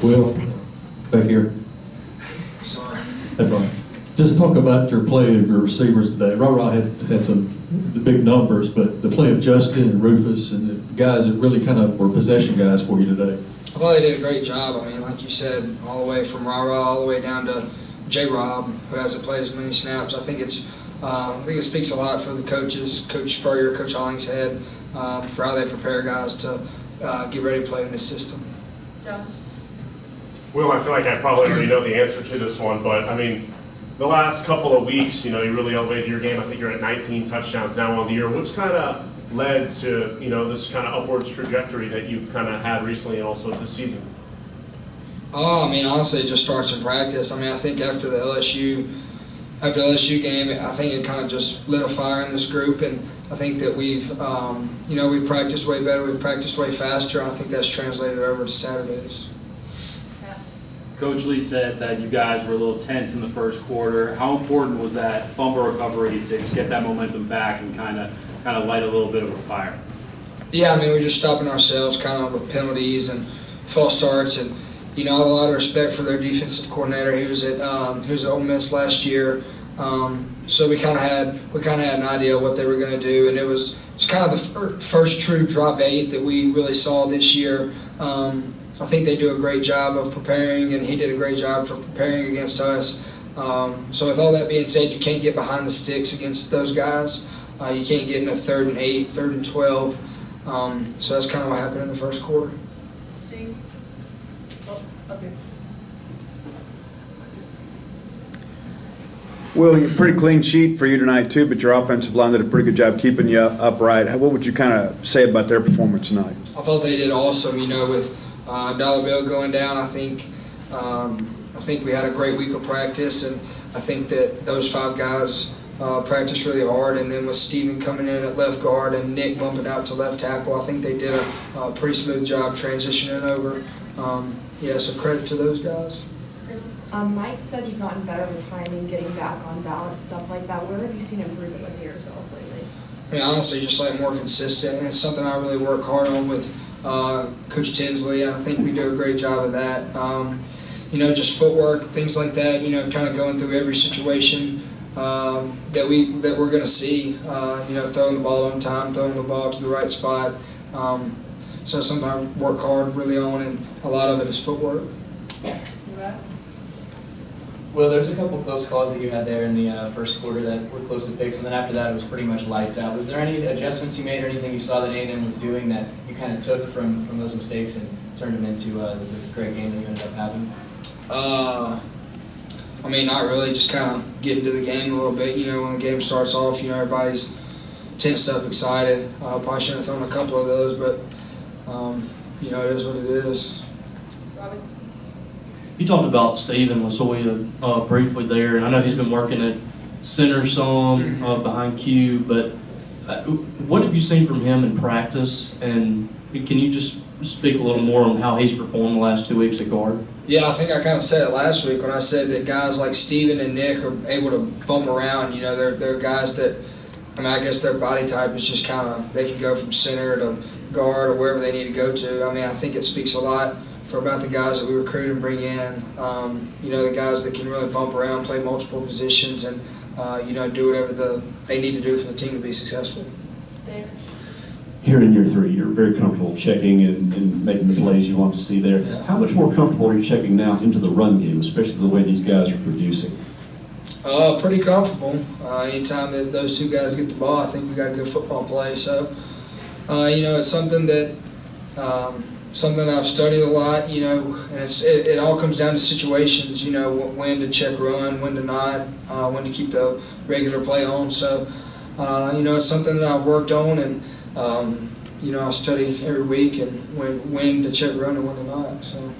Will, back here. Sorry. That's all right. Just talk about your play of your receivers today. Ra had some the big numbers, but the play of Justin and Rufus and the guys that really kind of were possession guys for you today. I thought they did a great job. I mean, like you said, all the way from Ra all the way down to J-Rob, who hasn't played as many snaps. I think it speaks a lot for the coaches, Coach Spurrier, Coach Hollingshead, for how they prepare guys to get ready to play in this system. John? Will, I feel like I probably already know the answer to this one, but I mean, the last couple of weeks, you really elevated your game. I think you're at 19 touchdowns now on the year. What's kind of led to, this kind of upwards trajectory that you've kind of had recently and also this season? Oh, I mean, honestly, it just starts in practice. I mean, I think after the LSU game, I think it kind of just lit a fire in this group, and I think that we've practiced way better, we've practiced way faster, and I think that's translated over to Saturdays. Coach Lee said that you guys were a little tense in the first quarter. How important was that fumble recovery to get that momentum back and kind of light a little bit of a fire? Yeah, I mean, we're just stopping ourselves kind of with penalties and false starts, and I have a lot of respect for their defensive coordinator. He was at Ole Miss last year, so we kind of had an idea of what they were going to do, and it's kind of the first true drop 8 that we really saw this year. I think they do a great job of preparing, and he did a great job for preparing against us. So with all that being said, you can't get behind the sticks against those guys. You can't get in a 3rd and 8, 3rd and 12. So that's kind of what happened in the first quarter. Steve? Oh, okay. Will, pretty clean sheet for you tonight too, but your offensive line did a pretty good job keeping you upright. What would you kind of say about their performance tonight? I thought they did awesome. With Dollar Bill going down, I think we had a great week of practice, and I think that those 5 guys practiced really hard. And then with Steven coming in at left guard and Nick bumping out to left tackle, I think they did a pretty smooth job transitioning over. So credit to those guys. Mike said you've gotten better with timing, getting back on balance, stuff like that. Where have you seen improvement with yourself lately? I mean, honestly, just like more consistent, and it's something I really work hard on with Coach Tinsley. I think we do a great job of that. Just footwork, things like that. Kind of going through every situation that we're going to see. Throwing the ball on time, throwing the ball to the right spot. So something I work hard really on, and a lot of it is footwork. Well, there's a couple close calls that you had there in the first quarter that were close to picks, and then after that it was pretty much lights out. Was there any adjustments you made or anything you saw that A&M was doing that you kind of took from those mistakes and turned them into the great game that you ended up having? I mean, not really. Just kind of get into the game a little bit. When the game starts off, everybody's tensed up, excited. Probably shouldn't have thrown a couple of those, but it is what it is. Robbie? You talked about Steven Lasoya briefly there, and I know he's been working at center some behind Q, but what have you seen from him in practice, and can you just speak a little more on how he's performed the last 2 weeks at guard? Yeah, I think I kind of said it last week when I said that guys like Steven and Nick are able to bump around. They're guys that, I guess their body type is just kind of, they can go from center to guard or wherever they need to go to. I think it speaks a lot about the guys that we recruit and bring in. The guys that can really bump around, play multiple positions, and do whatever they need to do for the team to be successful. Dave? Here in year 3, you're very comfortable checking and making the plays you want to see there. Yeah. How much more comfortable are you checking now into the run game, especially the way these guys are producing? Pretty comfortable. Anytime that those 2 guys get the ball, I think we got a good football play. So, it's something that something I've studied a lot. And it all comes down to situations. When to check run, when to not, when to keep the regular play on. So, it's something that I've worked on, and I study every week and when to check run and when to not. So.